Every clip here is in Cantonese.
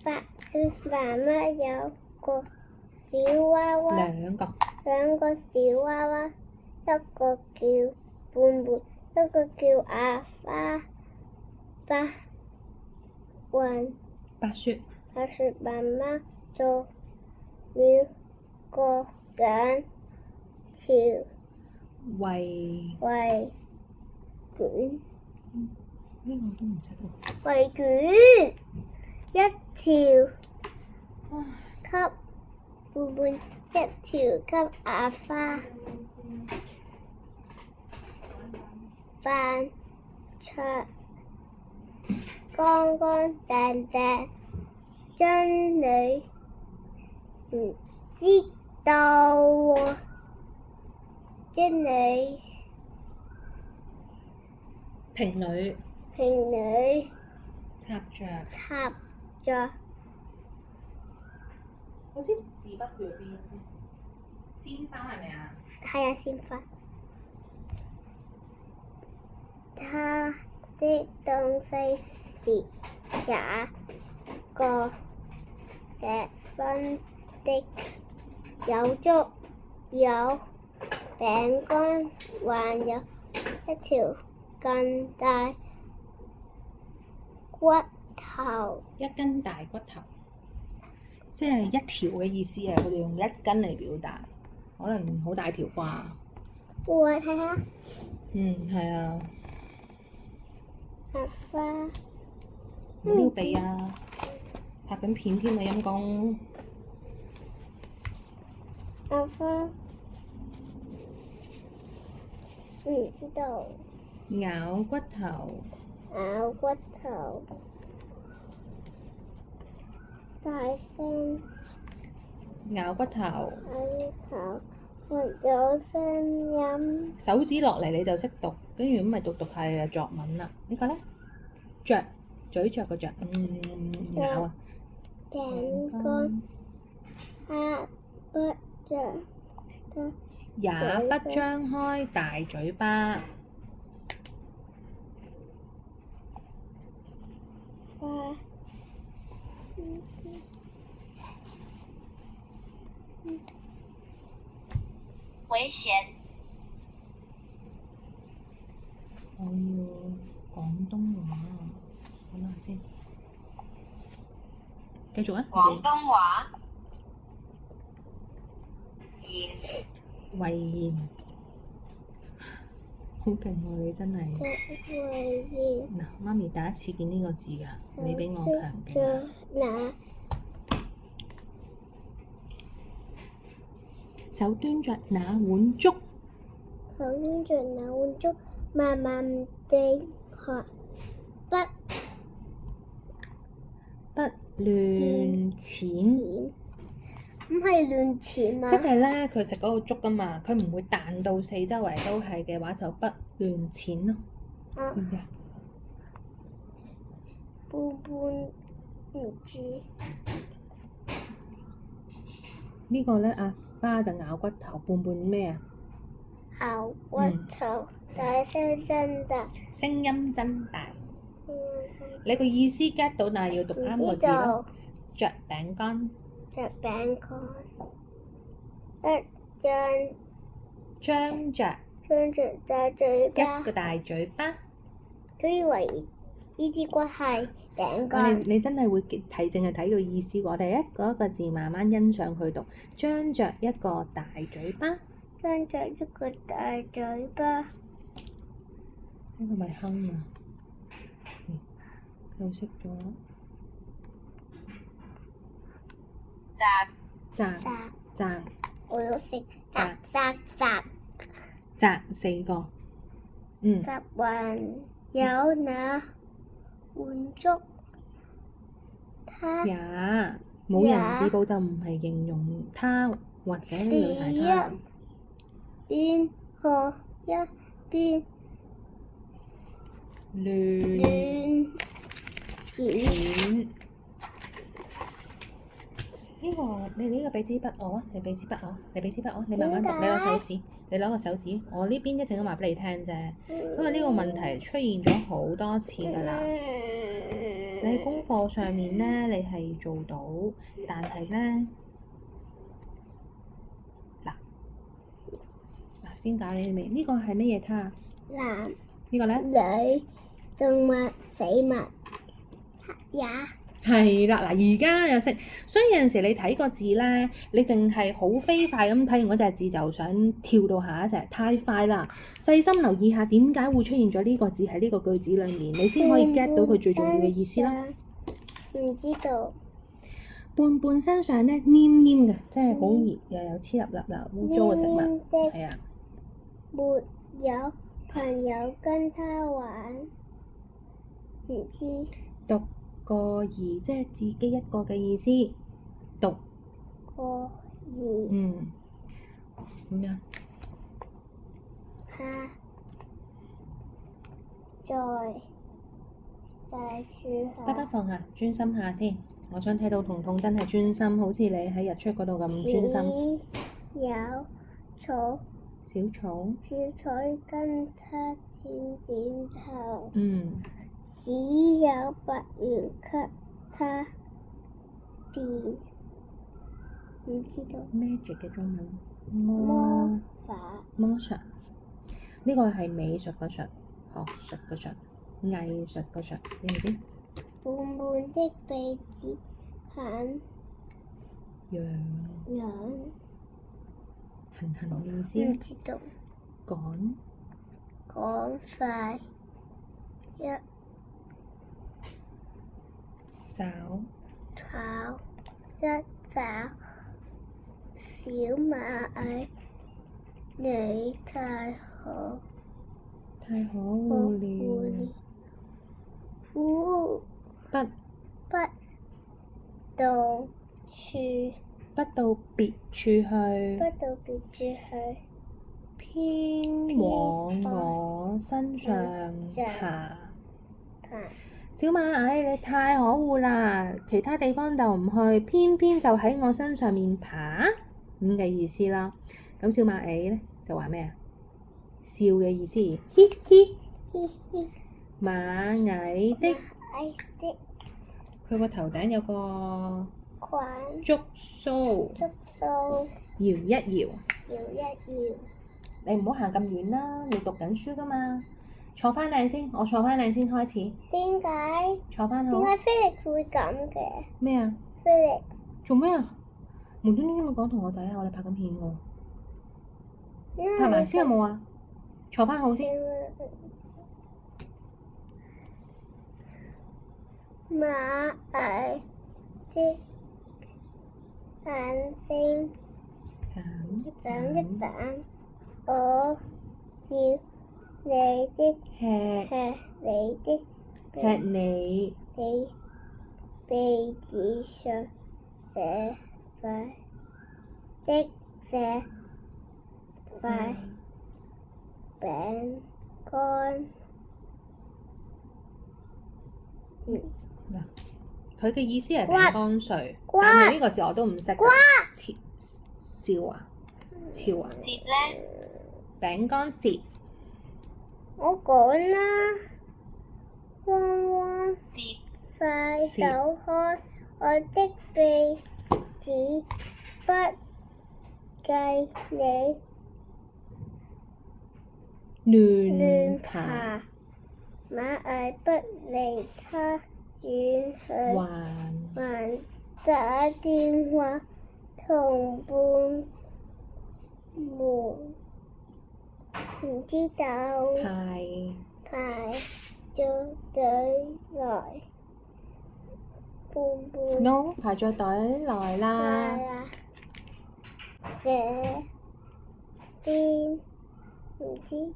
媽媽有個小娃娃，兩個小娃娃，一個叫胖胖，一個叫阿花。白雪媽媽做了個薑潮圍卷，呢個都唔識喎。圍卷一條給胖胖，一條給阿花。飯桌乾乾淨淨，真你唔知道喎，真你瓶裏插着好似字筆去咗邊？鮮花係咪啊？係啊，鮮花。他的東西是也個這分的，有粥有餅乾，還有一條更大骨頭。一根大骨頭，即係一條嘅意思啊！佢哋用一根嚟表達，可能好大條啩。我睇下。係啊。阿花。唔撩鼻啊！拍緊片添啊，陰公。阿花。唔知道。咬骨頭。大聲。咬骨頭。有聲音。手指落嚟你就識讀，跟住咁咪讀係作文啦。呢個咧，嚼，咀嚼個嚼，咬啊。餅乾，它不張也不張開大嘴巴。花。危險。我要廣東話，講下先。繼續啊！廣東話。遺言，好勁喎！你真係。嗱，媽咪第一次見呢個字㗎，你比我強勁。手端着那碗粥，慢慢地喝，不亂錢。唔係亂錢嘛？即係咧，佢食嗰個粥啊嘛，佢唔會彈到四周圍都係嘅話，就不亂錢咯。知唔知啊？唔知。呢個咧，阿花就咬骨頭，胖胖咩啊？咬骨頭，大聲真大。聲音真大。你個意思 get 到，但係要讀啱個字咯。嚼餅乾。一張着大嘴巴。一個大嘴巴。佢以為呢啲骨係餅乾。你真係會淨係睇個意思，我哋一個一個字慢慢欣賞佢讀。張着一個大嘴巴。張着一個大嘴巴。呢個咪哼啊！又識咗。摘。我都識。摘4個。摘還有那碗粥。也冇人字部就唔係形容他或者女孩他。邊個一邊亂錢？呢個你呢個俾支筆我啊！你俾支筆我，你慢慢讀。你攞個手指，我呢邊一陣間話俾你聽啫。因為呢個問題出現咗好多次㗎啦。你喺功課上面咧，你係做到，但係咧嗱先教你未？呢個係乜嘢卡啊？男呢個咧？女動物死物也係啦，嗱而家有識，所以有陣時你睇個字咧，你淨係好飛快咁睇完嗰隻字就想跳到下一隻，太快啦！細心留意下點解會出現咗呢個字喺呢個句子裡面，你先可以 get 到佢最重要嘅意思啦。唔知道。胖胖身上咧黏黏嘅，即係好熱又有黐粒粒污糟嘅食物，係啊。沒有朋友跟他玩，唔知獨個兒即係自己一個嘅意思，獨個兒。咁樣。他在大樹爸爸下。放下，專心下先。我想睇到彤彤真係專心，好似你喺日出嗰度咁專心。有草。小草。小草跟他點點頭。只有白猿給他變，唔知道。magic 嘅中文。魔法。魔術。呢個係美術個術，學術個術，藝術個術，你知唔知？滿滿的鼻子很癢。痕痕嘅意思。唔知道。趕快一找一找小螞蟻，你太可惡了。不到別處去，偏往我身上爬。小螞蟻，你太可惡啦！其他地方就唔去，偏偏就喺我身上面爬，咁嘅意思啦。咁小螞蟻咧就話咩啊？笑嘅意思，嘻嘻。螞蟻的佢個頭頂有個觸鬚，搖一搖。你唔好行咁遠啦，你讀緊書㗎嘛。坐返靚先，我坐返靚先開始。點解？坐返好。點解菲力會咁嘅？咩啊？菲力做咩啊？無端端咁講同學仔啊！我哋拍緊片喎。拍埋先有冇啊？坐返好先。螞蟻的眼睛眨一眨，我要你的吃你鼻子上這塊餅乾。嗱，佢嘅意思係餅乾碎，但係呢個字我都唔識。笑啊！俏啊！舌咧？餅乾舌。我講啦，汪汪，舌快走開！我的鼻子不計你亂爬，螞蟻不離他遠去，還打電話同伴們，唔知道排咗隊來，伴 No 排咗隊來啦。這邊唔知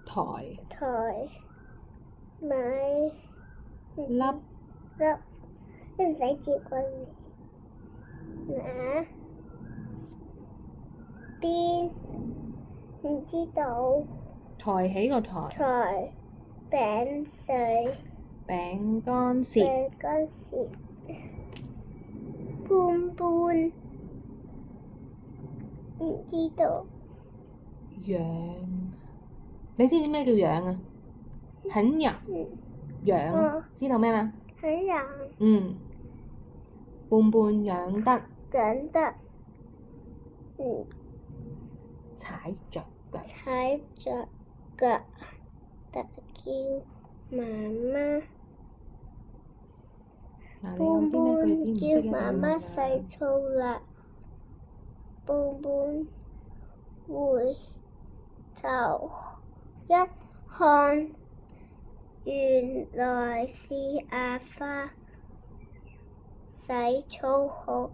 台買粒你唔使接過嚟。邊唔知道。抬起個台。台餅碎。餅乾舌。餅乾舌。半唔知道。癢，你知唔知咩叫癢啊？很癢，癢，知道咩嘛？很人。胖胖養得長得踩着腳，踩着腳，大叫媽媽。嗱，你有胖啲咩句子唔識一定叫媽要媽問啊？洗澡啦。胖胖回頭一看，原來是阿花。洗澡好，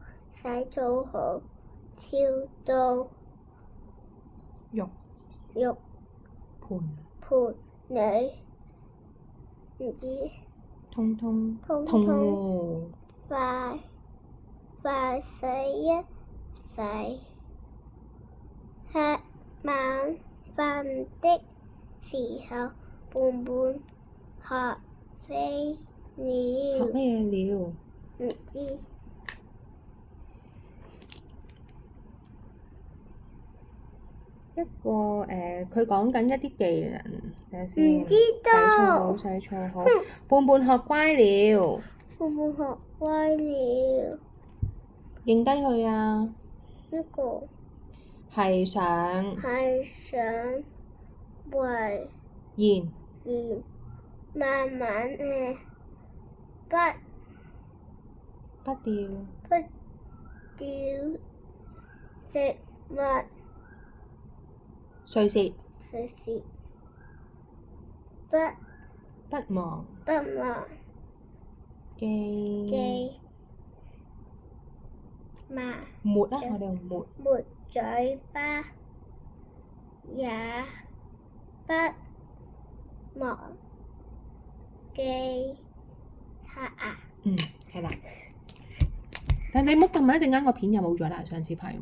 跳到浴盆裏，唔知通通通快洗一洗。吃晚飯的時候，胖胖學飛了。學咩了？唔知。一個佢講緊一啲技能，睇下先。唔知道。洗澡好。胖胖學乖了。胖胖學乖了。認低佢啊！呢個係想為然慢慢不掉食物。隨時不忘記抹啊！我哋用抹。抹嘴巴，也不忘記刷牙。係啦。但你唔好撳埋一陣間個片又冇咗啦，上次拍。